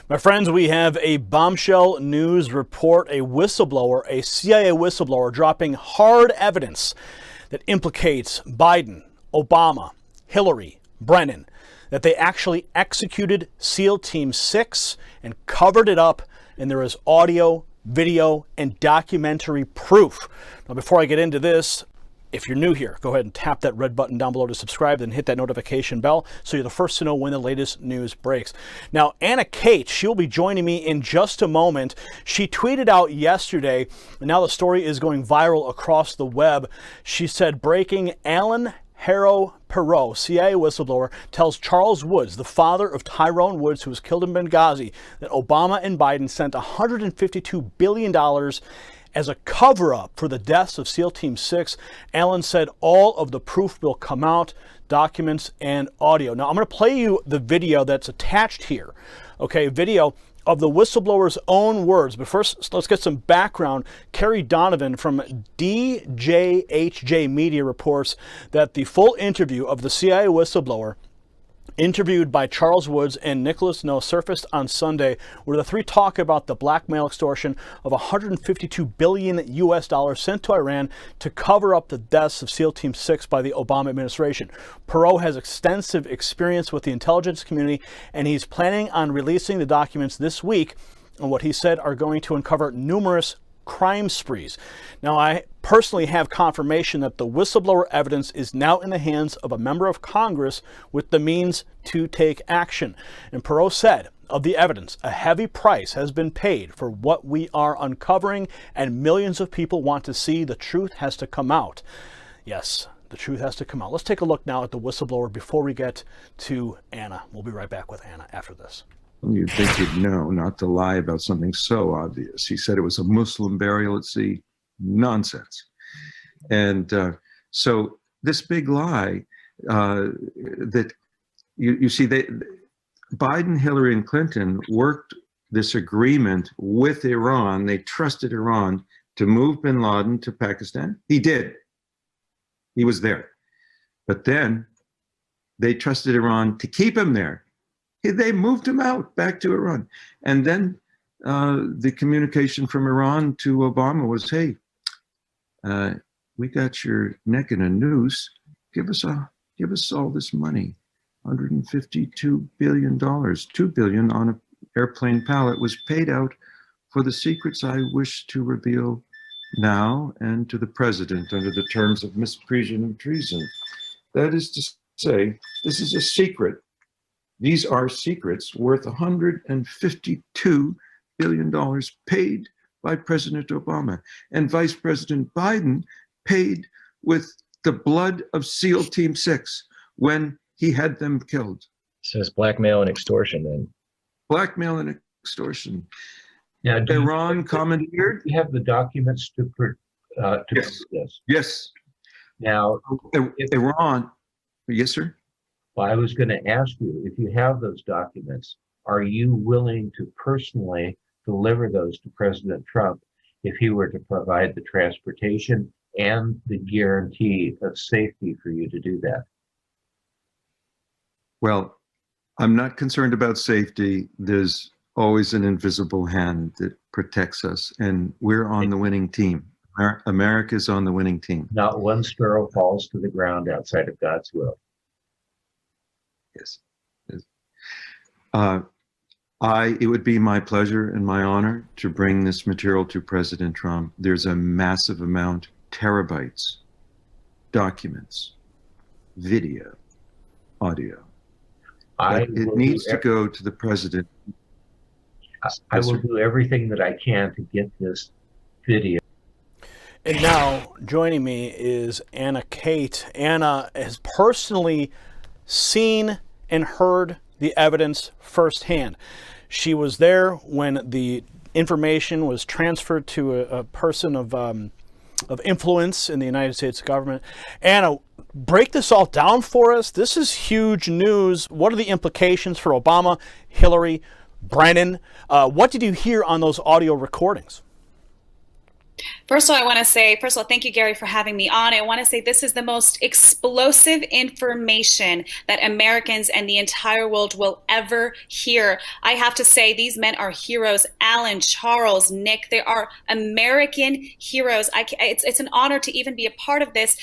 My friends, we have a bombshell news report, a whistleblower, a CIA whistleblower dropping hard evidence that implicates Biden, Obama, Hillary, Brennan, that they actually executed SEAL Team 6 and covered it up, and there is audio, video, and documentary proof. Now, before I get into this, if you're new here, go ahead and tap that red button down below to subscribe, then hit that notification bell so you're the first to know when the latest news breaks. Now, Khait, she'll be joining me in just a moment. She tweeted out yesterday, and now the story is going viral across the web. She said, breaking, Harrow Parrot, CIA whistleblower, tells Charles Woods, the father of Tyrone Woods, who was killed in Benghazi, that Obama and Biden sent $152 billion as a cover-up for the deaths of SEAL Team 6. Allen said all of the proof will come out, documents and audio. Now, I'm going to play you the video that's attached here. Okay, video of the whistleblower's own words. But first, let's get some background. Carrie Donovan from DJHJ Media reports that the full interview of the CIA whistleblower interviewed by Charles Woods and Nicholas No surfaced on Sunday, where the three talk about the blackmail extortion of $152 billion sent to Iran to cover up the deaths of SEAL Team 6 by the Obama administration. Perot has extensive experience with the intelligence community, and he's planning on releasing the documents this week on what he said are going to uncover numerous crime sprees. Now, I personally have confirmation that the whistleblower evidence is now in the hands of a member of Congress with the means to take action. And Perot said of the evidence, a heavy price has been paid for what we are uncovering, and millions of people want to see the truth has to come out. Yes, the truth has to come out. Let's take a look now at the whistleblower before we get to Anna. We'll be right back with Anna after this. You'd think he'd know not to lie about something so obvious. He said it was a Muslim burial at sea. Nonsense. And so this big lie that you see, Biden, Hillary, and Clinton worked this agreement with Iran. They trusted Iran to move bin Laden to Pakistan. He did. He was there. But then they trusted Iran to keep him there. They moved him out back to Iran. And then the communication from Iran to Obama was, hey, we got your neck in a noose. Give us all this money, $152 billion. $2 billion on an airplane pallet was paid out for the secrets I wish to reveal now and to the president under the terms of misprision of treason. That is to say, this is a secret. These are secrets worth $152 billion paid by President Obama, and Vice President Biden paid with the blood of SEAL Team 6 when he had them killed. So it's blackmail and extortion then. Blackmail and extortion. Now, Iran commandeered. You have the documents to Yes. this. Yes. Now, Iran. Yes, sir. well, I was going to ask you, if you have those documents, are you willing to personally deliver those to President Trump if he were to provide the transportation and the guarantee of safety for you to do that? Well, I'm not concerned about safety. There's always an invisible hand that protects us, and we're on the winning team. America's on the winning team. Not one sparrow falls to the ground outside of God's will. Yes. It would be my pleasure and my honor to bring this material to President Trump. There's a massive amount, terabytes, documents, video, audio. It needs to go to the president. I will do everything that I can to get this video. And now joining me is Khait. Anna has personally seen and heard the evidence firsthand. She was there when the information was transferred to a person of influence in the United States government. Anna, break this all down for us. This is huge news. What are the implications for Obama, Hillary, Brennan? What did you hear on those audio recordings? First of all, thank you, Gary, for having me on. I want to say this is the most explosive information that Americans and the entire world will ever hear. I have to say, these men are heroes. Alan, Charles, Nick, they are American heroes. It's an honor to even be a part of this.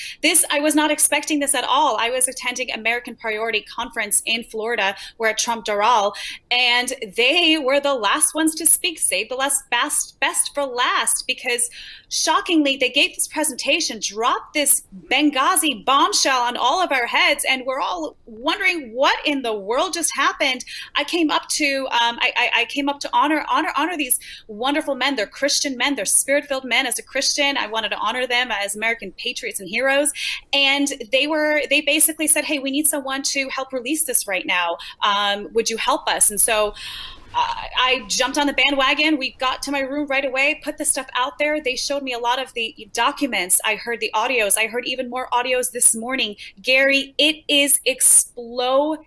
I was not expecting this at all. I was attending American Priority Conference in Florida, where Trump Doral, and they were the last ones to speak. Save the best for last, because shockingly, they gave this presentation, dropped this Benghazi bombshell on all of our heads, and we're all wondering what in the world just happened. I came up to honor these wonderful men. They're Christian men. They're spirit-filled men. As a Christian, I wanted to honor them as American patriots and heroes. And they basically said, "Hey, we need someone to help release this right now. Would you help us?" And so I jumped on the bandwagon. We got to my room right away, put the stuff out there. They showed me a lot of the documents. I heard the audios. I heard even more audios this morning. Gary, it is explosive.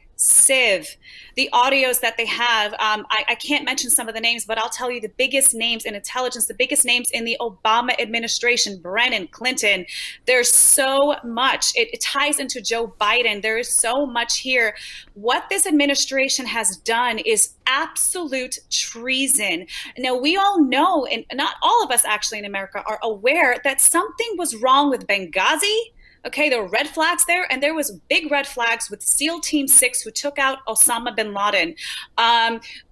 The audios that they have, I can't mention some of the names, but I'll tell you the biggest names in intelligence, the biggest names in the Obama administration, Brennan, Clinton. There's so much. It ties into Joe Biden. There is so much here. What this administration has done is absolute treason. Now, we all know, and not all of us actually in America are aware, that something was wrong with Benghazi. Okay, there were red flags there, and there was big red flags with SealTeam6, who took out Osama bin Laden.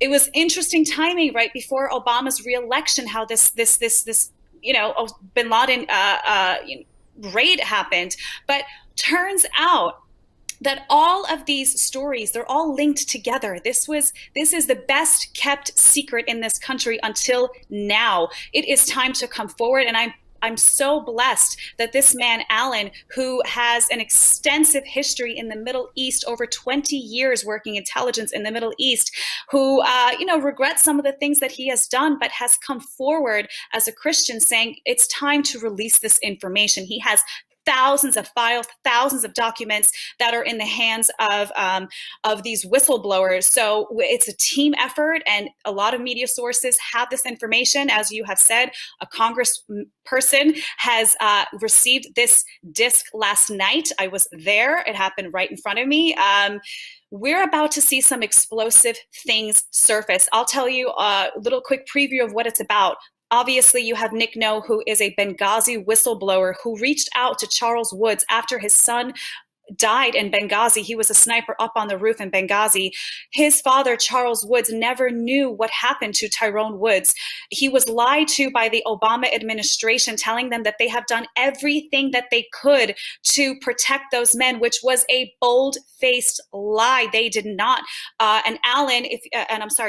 It was interesting timing right before Obama's reelection, how this bin Laden raid happened. But turns out that all of these stories, they're all linked together. This is the best kept secret in this country until now. It is time to come forward, and I'm so blessed that this man, Alan, who has an extensive history in the Middle East, over 20 years working intelligence in the Middle East, who, regrets some of the things that he has done, but has come forward as a Christian saying it's time to release this information. He has thousands of files, thousands of documents that are in the hands of these whistleblowers. So it's a team effort, and a lot of media sources have this information. As you have said, a congressperson has received this disc last night. I was there. It happened right in front of me. We're about to see some explosive things surface. I'll tell you a little quick preview of what it's about. Obviously, you have Nick No, who is a Benghazi whistleblower who reached out to Charles Woods after his son died in Benghazi. He was a sniper up on the roof in Benghazi. His father, Charles Woods, never knew what happened to Tyrone Woods. He was lied to by the Obama administration, telling them that they have done everything that they could to protect those men, which was a bold-faced lie. They did not. And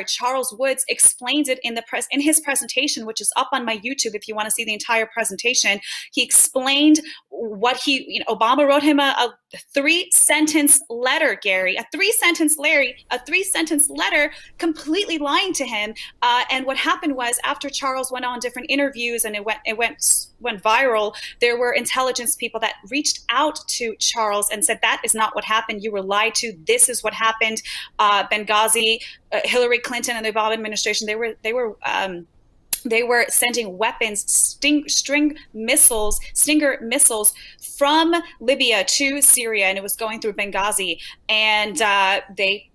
Charles Woods explains it in his presentation, which is up on my YouTube if you want to see the entire presentation. He explained what Obama wrote him a 3-sentence letter, Gary, a 3-sentence letter completely lying to him. And what happened was, after Charles went on different interviews and it went viral, there were intelligence people that reached out to Charles and said, that is not what happened. You were lied to. This is what happened. Benghazi, Hillary Clinton and the Obama administration, they were sending weapons, Stinger missiles from Libya to Syria, and it was going through Benghazi. And they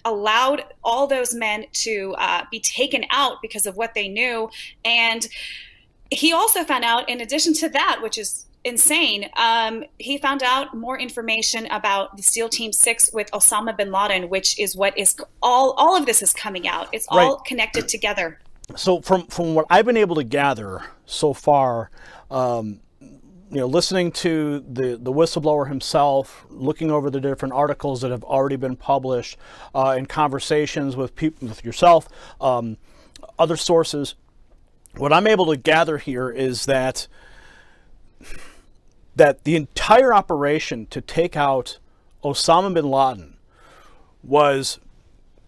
allowed all those men to be taken out because of what they knew. And he also found out, in addition to that, which is insane, he found out more information about the SealTeam6 with Osama bin Laden, which is what is all of this is coming out. It's all connected together. So from what I've been able to gather so far, listening to the whistleblower himself, looking over the different articles that have already been published, in conversations with people, with yourself, other sources, what I'm able to gather here is that the entire operation to take out Osama bin Laden was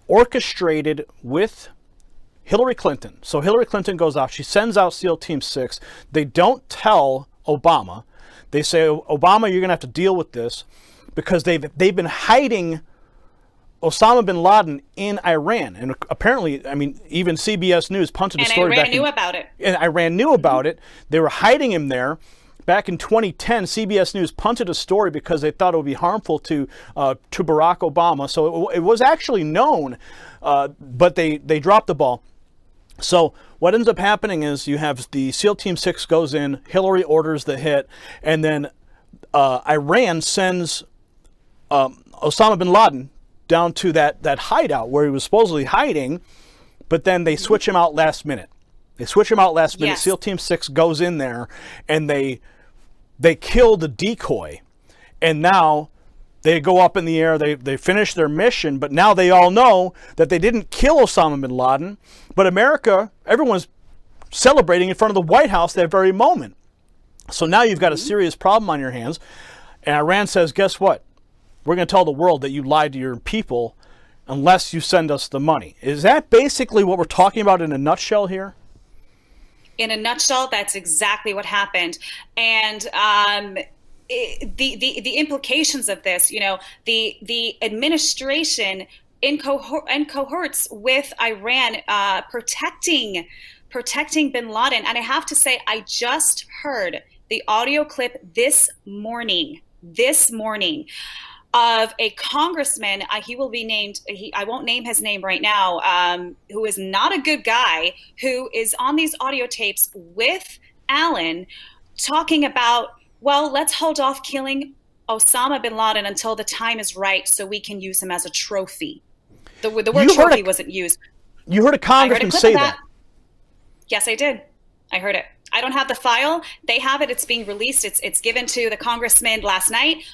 orchestrated with Hillary Clinton. So Hillary Clinton goes out, she sends out SealTeam6. They don't tell Obama. They say, Obama, you're going to have to deal with this, because they've been hiding Osama bin Laden in Iran. And apparently, I mean, even CBS News punted the story back. And Iran knew about it. And Iran knew about it. They were hiding him there. Back in 2010, CBS News punted a story because they thought it would be harmful to Barack Obama. So it was actually known, but they dropped the ball. So what ends up happening is you have the SEAL Team 6 goes in, Hillary orders the hit, and then Iran sends Osama bin Laden down to that hideout where he was supposedly hiding, but then they switch him out last minute. Yes. SEAL Team 6 goes in there, and they kill the decoy. And now they go up in the air, they finish their mission, but now they all know that they didn't kill Osama bin Laden, but America, everyone's celebrating in front of the White House that very moment. So now you've got a serious problem on your hands, and Iran says, guess what? We're going to tell the world that you lied to your people unless you send us the money. Is that basically what we're talking about in a nutshell here? In a nutshell, that's exactly what happened. And the implications of this, you know, the administration in cohorts with Iran protecting bin Laden. And I have to say, I just heard the audio clip this morning of a congressman, he will be named, I won't name his name right now, who is not a good guy, who is on these audio tapes with Allen talking about, well, let's hold off killing Osama bin Laden until the time is right so we can use him as a trophy. The word trophy wasn't used. You heard a congressman say that? Yes, I did. I heard it. I don't have the file. They have it. It's being released. It's given to the congressman last night.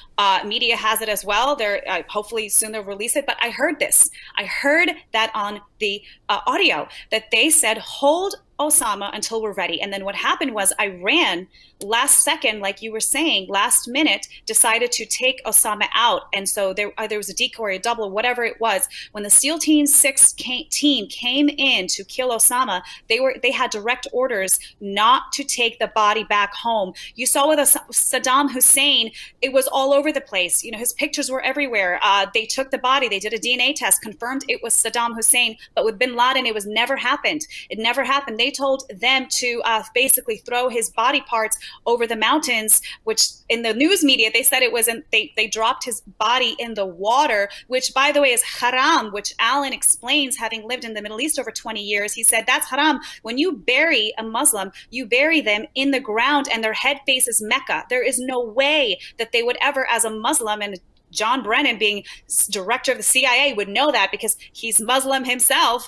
Media has it as well. They're hopefully soon they'll release it. But I heard this. I heard that on the audio that they said, hold Osama until we're ready. And then what happened was Iran, last second, like you were saying, last minute, decided to take Osama out. And so there was a decoy, a double, whatever it was. When the SEAL Team 6 team came in to kill Osama, they had direct orders not to take the body back home. You saw with Saddam Hussein, it was all over the place. You know, his pictures were everywhere. They took the body, they did a DNA test, confirmed it was Saddam Hussein. But with bin Laden, it was never happened. It never happened. They told them to basically throw his body parts over the mountains, which in the news media, they said it wasn't, they dropped his body in the water, which by the way is haram, which Allen explains, having lived in the Middle East over 20 years. He said, that's haram. When you bury a Muslim, you bury them in the ground and their head faces Mecca. There is no way that they would ever, as a Muslim, and John Brennan, being director of the CIA, would know that because he's Muslim himself.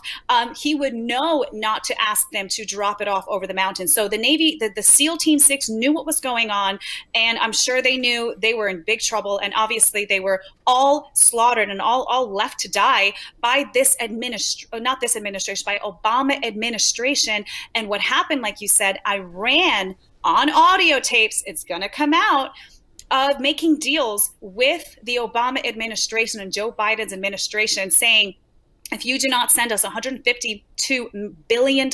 He would know not to ask them to drop it off over the mountain. So the Navy, the SEAL Team 6 knew what was going on, and I'm sure they knew they were in big trouble. And obviously they were all slaughtered and all left to die by this not this administration, by Obama administration. And what happened, like you said, Iran on audio tapes, it's going to come out, of making deals with the Obama administration and Joe Biden's administration, saying, if you do not send us $152 billion,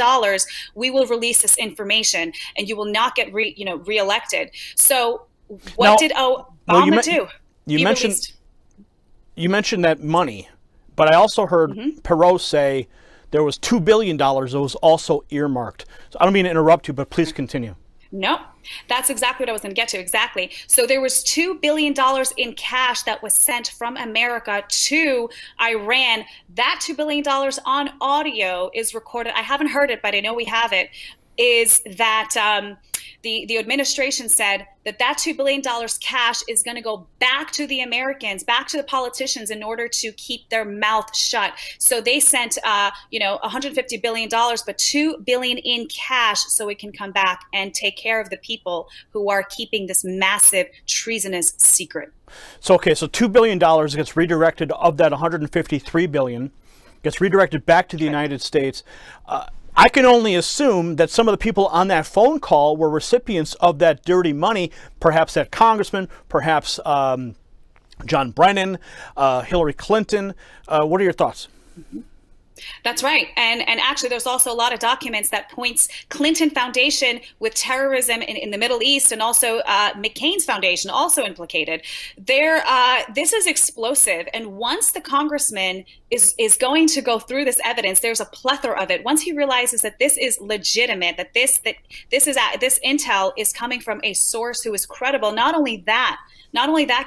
we will release this information and you will not get reelected. So what did Obama do? You mentioned that money, but I also heard Perot say there was $2 billion that was also earmarked. So I don't mean to interrupt you, but please continue. No, that's exactly what I was going to get to. Exactly. So there was $2 billion in cash that was sent from America to Iran. That $2 billion on audio is recorded. I haven't heard it, but I know we have it. Is that the administration said that $2 billion cash is going to go back to the Americans, back to the politicians, in order to keep their mouth shut. So they sent, $150 billion, but $2 billion in cash so it can come back and take care of the people who are keeping this massive treasonous secret. So $2 billion gets redirected, of that $153 billion gets redirected back to the United States. I can only assume that some of the people on that phone call were recipients of that dirty money, perhaps that congressman, perhaps John Brennan, Hillary Clinton. What are your thoughts? That's right. And actually, there's also a lot of documents that points Clinton Foundation with terrorism in the Middle East, and also McCain's foundation also implicated. This is explosive. And once the congressman is going to go through this evidence, there's a plethora of it. Once he realizes that this is legitimate, that this intel is coming from a source who is credible. Not only that,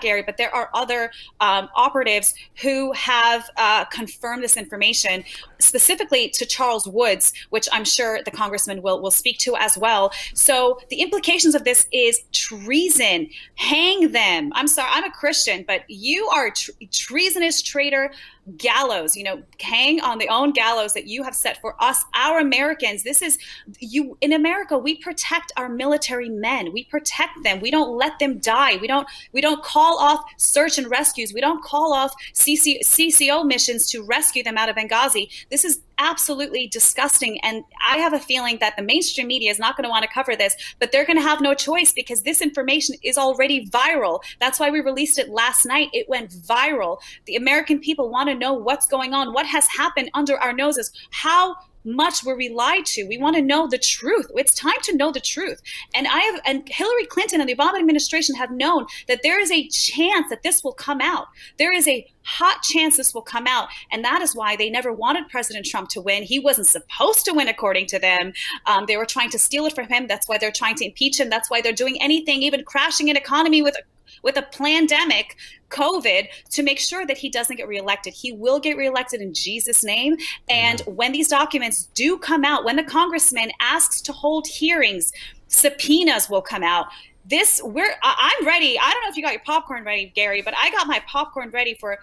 Gary, but there are other operatives who have confirmed this information, specifically to Charles Woods, which I'm sure the congressman will speak to as well. So the implications of this is treason. Hang them. I'm sorry, I'm a Christian, but you are treasonous traitor. Gallows, hang on the own gallows that you have set for us, our Americans. This is you. In America, we protect our military men. We protect them. We don't let them die. We don't call off search and rescues. We don't call off CCO missions to rescue them out of Benghazi. This is absolutely disgusting. And I have a feeling that the mainstream media is not going to want to cover this, but they're going to have no choice because this information is already viral. That's why we released it last night. It went viral. The American people want to know what's going on, what has happened under our noses, how much were we lied to. We want to know the truth. It's time to know the truth. And Hillary Clinton and the Obama administration have known that there is a chance that this will come out. There is a hot chance this will come out. And that is why they never wanted President Trump to win. He wasn't supposed to win, according to them. They were trying to steal it from him. That's why they're trying to impeach him. That's why they're doing anything, even crashing an economy with a pandemic, COVID, to make sure that he doesn't get reelected. He will get reelected in Jesus' name. And when these documents do come out, when the congressman asks to hold hearings, subpoenas will come out. I'm ready. I don't know if you got your popcorn ready, Gary, but I got my popcorn ready for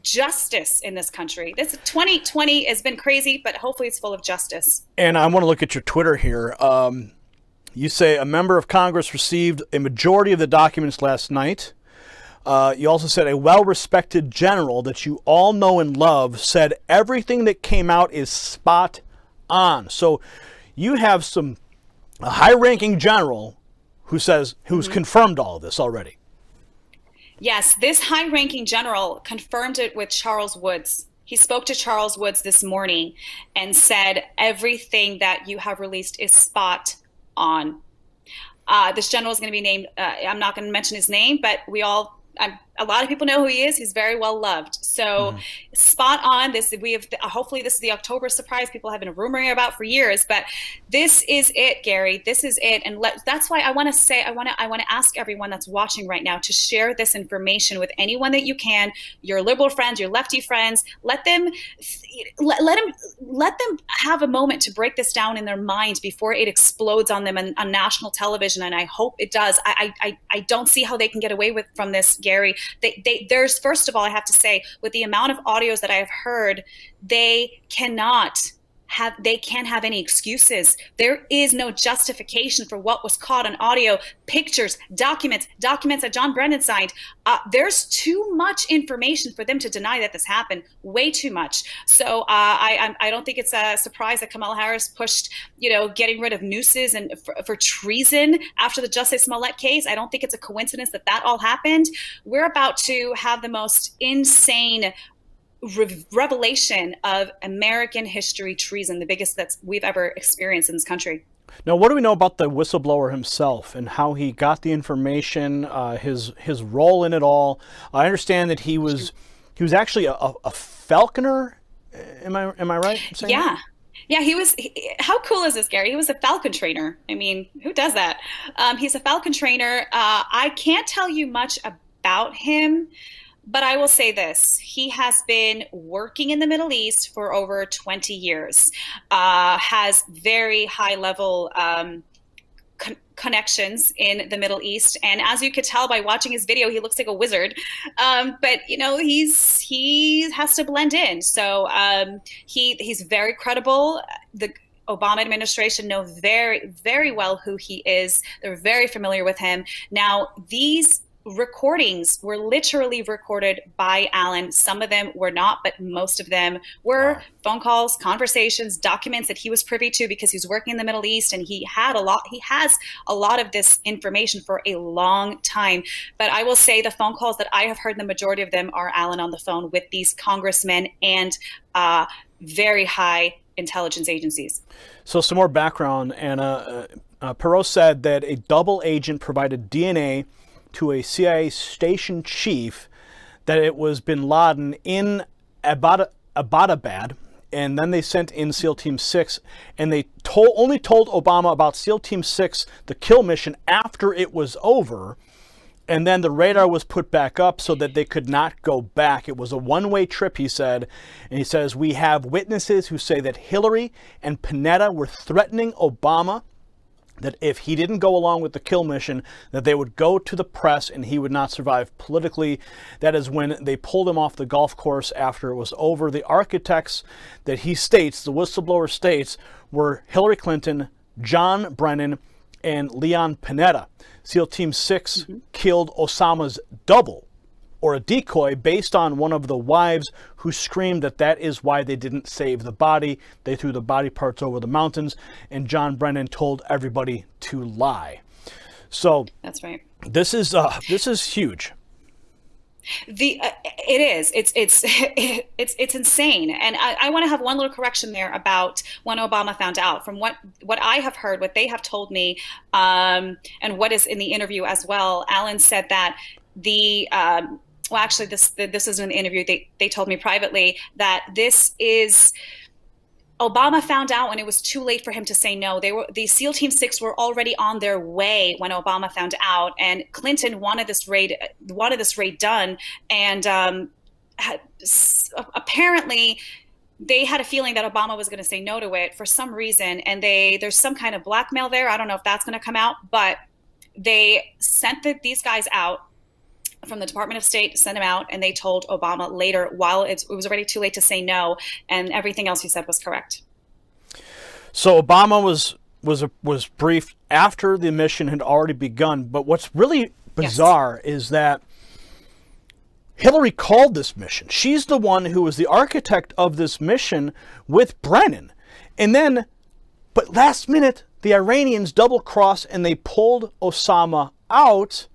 justice in this country. This 2020 has been crazy, but hopefully it's full of justice. And I want to look at your Twitter here. You say a member of Congress received a majority of the documents last night. You also said a well-respected general that you all know and love said everything that came out is spot on. So you have a high-ranking general who's confirmed all of this already. Yes, this high-ranking general confirmed it with Charles Woods. He spoke to Charles Woods this morning and said everything that you have released is spot on. This general is going to be named, I'm not going to mention his name, but a lot of people know who he is. He's very well loved. So spot on. Hopefully this is the October surprise people have been rumoring about for years, but this is it, Gary. This is it. And that's why I want to ask everyone that's watching right now to share this information with anyone that you can, your liberal friends, your lefty friends. Let them have a moment to break this down in their minds before it explodes on them on national television. And I hope it does. I don't see how they can get away from this, Gary. There's, first of all, I have to say, with the amount of audios that I have heard, they can't have any excuses. There is no justification for what was caught on audio, pictures, documents that John Brennan signed. There's too much information for them to deny that this happened, way too much. So I don't think it's a surprise that Kamala Harris pushed, getting rid of nooses and for treason after the Justice Smollett case. I don't think it's a coincidence that all happened. We're about to have the most insane revelation of American history treason, the biggest that we've ever experienced in this country. Now, what do we know about the whistleblower himself and how he got the information, his role in it all? I understand that he was actually a falconer. Am I right in saying that? Yeah, how cool is this, Gary? He was a falcon trainer. I mean, who does that? He's a falcon trainer. I can't tell you much about him, but I will say this. He has been working in the Middle East for over 20 years, has very high level connections in the Middle East. And as you could tell by watching his video, he looks like a wizard. But he has to blend in. So he's very credible. The Obama administration know very, very well who he is. They're very familiar with him. Now, these recordings were literally recorded by Allen. Some of them were not, but most of them were phone calls, conversations, documents that he was privy to because he's working in the Middle East, and he has a lot of this information for a long time. But I will say the phone calls that I have heard, the majority of them are Allen on the phone with these congressmen and very high intelligence agencies. So some more background. Anna, Perot said that a double agent provided DNA to a CIA station chief that it was bin Laden in Abbottabad, and then they sent in SealTeam6, and they only told Obama about SealTeam6, the kill mission, after it was over, and then the radar was put back up so that they could not go back. It was a one-way trip, he said, and he says, we have witnesses who say that Hillary and Panetta were threatening Obama that if he didn't go along with the kill mission, that they would go to the press and he would not survive politically. That is when they pulled him off the golf course after it was over. The architects that he states, the whistleblower states, were Hillary Clinton, John Brennan, and Leon Panetta. SEAL Team 6 killed Osama's double, or a decoy, based on one of the wives who screamed that that is why they didn't save the body. They threw the body parts over the mountains, and John Brennan told everybody to lie. So that's right. This is huge. It is. It's insane. And I want to have one little correction there about when Obama found out. From what I have heard, what they have told me, and what is in the interview as well, Alan said that well, actually, this is in the interview. They told me privately that this is Obama found out when it was too late for him to say no. The SEAL Team 6 were already on their way when Obama found out, and Clinton wanted this raid done, and apparently they had a feeling that Obama was going to say no to it for some reason, and there's some kind of blackmail there. I don't know if that's going to come out, but they sent these guys out from the Department of State, sent them out, and they told Obama later, while it was already too late to say no, and everything else he said was correct. So Obama was briefed after the mission had already begun. But what's really bizarre is that Hillary called this mission. She's the one who was the architect of this mission with Brennan. And then, but last minute, the Iranians double-crossed and they pulled Osama out,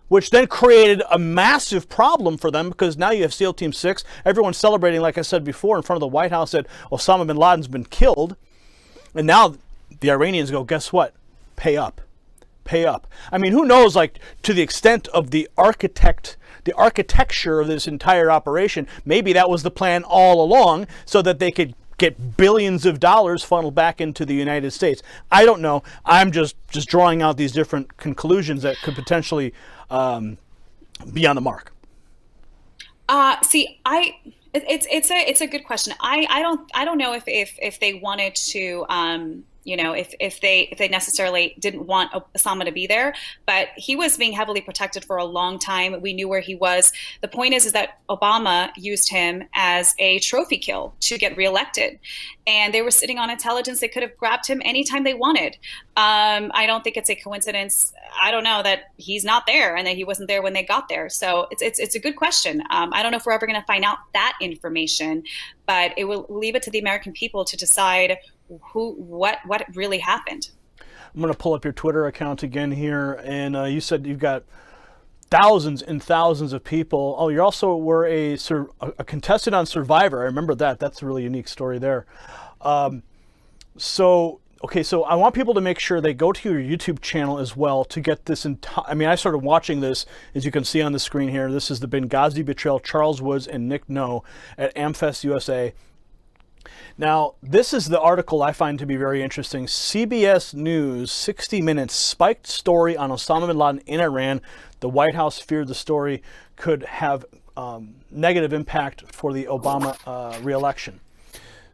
which then created a massive problem for them, because now you have SEAL Team 6. Everyone's celebrating, like I said before, in front of the White House that Osama bin Laden's been killed. And now the Iranians go, guess what? Pay up. Pay up. I mean, who knows, like, to the extent of the architecture of this entire operation, maybe that was the plan all along so that they could get billions of dollars funneled back into the United States. I don't know. I'm just drawing out these different conclusions that could potentially be on the mark. It's a good question. I don't know if they wanted to if they necessarily didn't want Osama to be there, but he was being heavily protected for a long time. We knew where he was. The point is that Obama used him as a trophy kill to get reelected, and they were sitting on intelligence. They could have grabbed him anytime they wanted. I don't think it's a coincidence. I don't know that he's not there and that he wasn't there when they got there. So it's a good question. I don't know if we're ever going to find out that information, but it will leave it to the American people to decide what really happened. I'm going to pull up your Twitter account again here, and you said you've got thousands and thousands of people. Oh, you also were a contestant on Survivor. I remember that. That's a really unique story there. So I want people to make sure they go to your YouTube channel as well to get this entire. I mean, I started watching this, as you can see on the screen here. This is the Benghazi betrayal, Charles Woods and Nick No at AmFest USA. Now, this is the article I find to be very interesting. CBS News, 60 Minutes, spiked story on Osama bin Laden in Iran. The White House feared the story could have negative impact for the Obama re-election.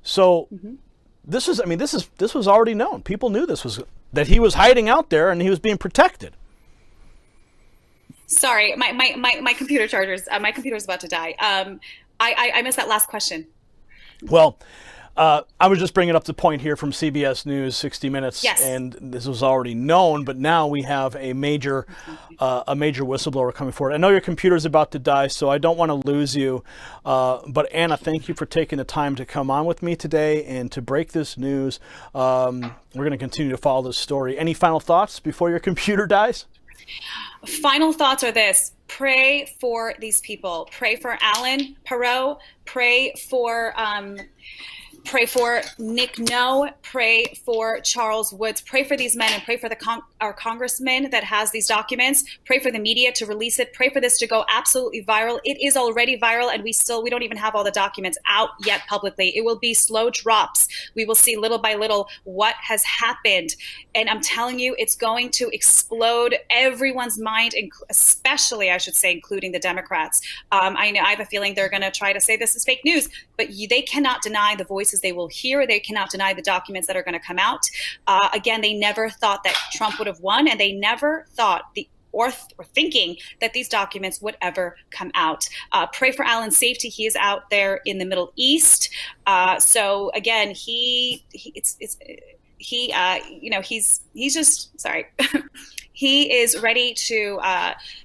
So this was already known. People knew that he was hiding out there and he was being protected. Sorry, my computer chargers. My computer's about to die. I missed that last question. Well, I was just bringing up the point here from CBS News, 60 Minutes, yes. And this was already known, but now we have a major whistleblower coming forward. I know your computer's about to die, so I don't want to lose you. But Anna, thank you for taking the time to come on with me today and to break this news. We're going to continue to follow this story. Any final thoughts before your computer dies? Final thoughts are this: pray for these people. Pray for Alan Parrot. Pray for Pray for Nick No, pray for Charles Woods, pray for these men, and pray for our congressman that has these documents. Pray for the media to release it. Pray for this to go absolutely viral. It is already viral, and we don't even have all the documents out yet publicly. It will be slow drops. We will see little by little what has happened. And I'm telling you, it's going to explode everyone's mind, especially, I should say, including the Democrats. I have a feeling they're going to try to say this is fake news, but they cannot deny the voices they will hear. They cannot deny the documents that are going to come out. Again, they never thought that Trump would have won, and they never thought or thinking that these documents would ever come out. Pray for Alan's safety. He is out there in the Middle East. So again, he's just sorry. He is ready to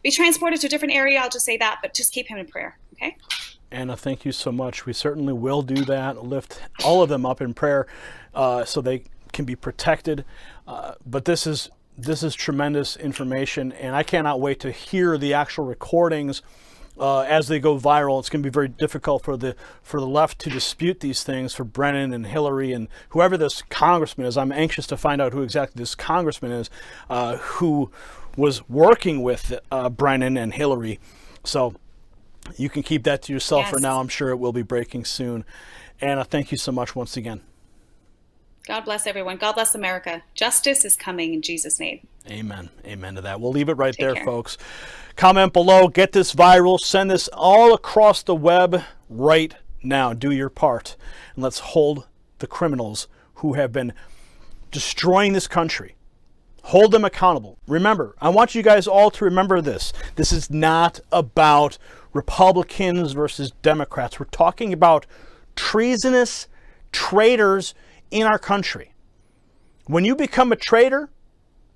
be transported to a different area. I'll just say that, but just keep him in prayer. Okay. Anna, thank you so much. We certainly will do that. Lift all of them up in prayer so they can be protected. But this is tremendous information, and I cannot wait to hear the actual recordings as they go viral. It's going to be very difficult for the left to dispute these things, for Brennan and Hillary and whoever this congressman is. I'm anxious to find out who exactly this congressman is who was working with Brennan and Hillary. So you can keep that to yourself for now. I'm sure it will be breaking soon. Anna, thank you so much once again. God bless everyone. God bless America. Justice is coming in Jesus' name. Amen. Amen to that. We'll leave it right there, folks. Comment below. Get this viral. Send this all across the web right now. Do your part. And let's hold the criminals who have been destroying this country. Hold them accountable. Remember, I want you guys all to remember this. This is not about Republicans versus Democrats. We're talking about treasonous traitors in our country. When you become a traitor,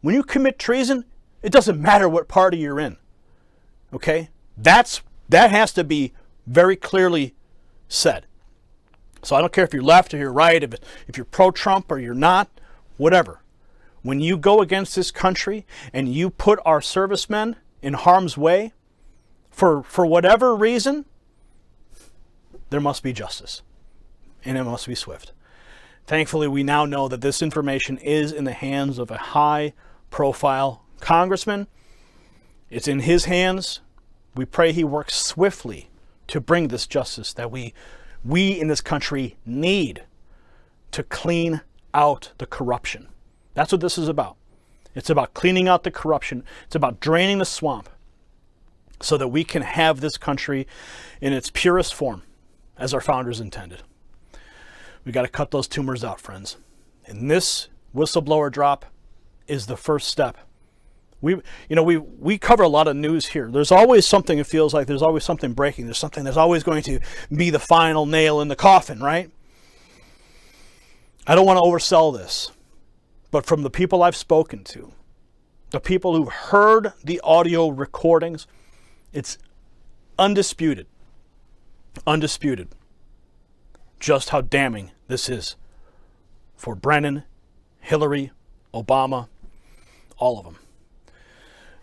when you commit treason, it doesn't matter what party you're in. Okay? That has to be very clearly said. So I don't care if you're left or you're right, if you're pro-Trump or you're not, whatever. When you go against this country and you put our servicemen in harm's way for whatever reason, there must be justice. And it must be swift. Thankfully, we now know that this information is in the hands of a high-profile congressman. It's in his hands. We pray he works swiftly to bring this justice that we in this country need to clean out the corruption. That's what this is about. It's about cleaning out the corruption. It's about draining the swamp so that we can have this country in its purest form as our founders intended. We got to cut those tumors out, friends. And this whistleblower drop is the first step. We cover a lot of news here. There's always something, it feels like there's always something breaking. There's something that's always going to be the final nail in the coffin, right? I don't want to oversell this, but from the people I've spoken to, the people who've heard the audio recordings, it's undisputed just how damning this is for Brennan, Hillary, Obama, all of them.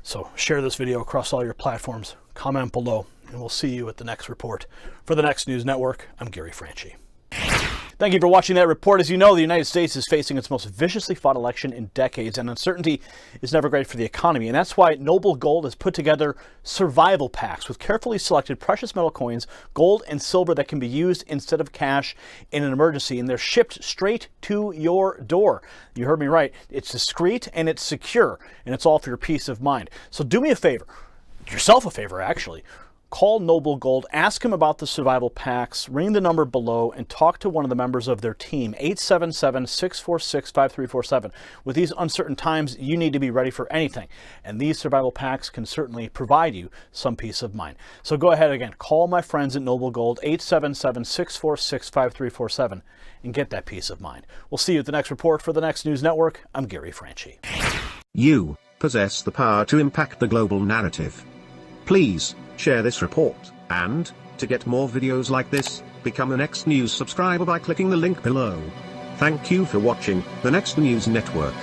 So share this video across all your platforms, comment below, and we'll see you at the next report. For the Next News Network, I'm Gary Franchi. Thank you for watching that report. As you know, the United States is facing its most viciously fought election in decades, and uncertainty is never great for the economy. And that's why Noble Gold has put together survival packs with carefully selected precious metal coins, gold and silver that can be used instead of cash in an emergency. And they're shipped straight to your door. You heard me right. It's discreet and it's secure, and it's all for your peace of mind. So do me a favor, yourself a favor actually. Call Noble Gold, ask him about the survival packs, ring the number below, and talk to one of the members of their team, 877-646-5347. With these uncertain times, you need to be ready for anything, and these survival packs can certainly provide you some peace of mind. So go ahead again, call my friends at Noble Gold, 877-646-5347, and get that peace of mind. We'll see you at the next report. For the Next News Network, I'm Gary Franchi. You possess the power to impact the global narrative. Please share this report, and, to get more videos like this, become a Next News subscriber by clicking the link below. Thank you for watching the Next News Network.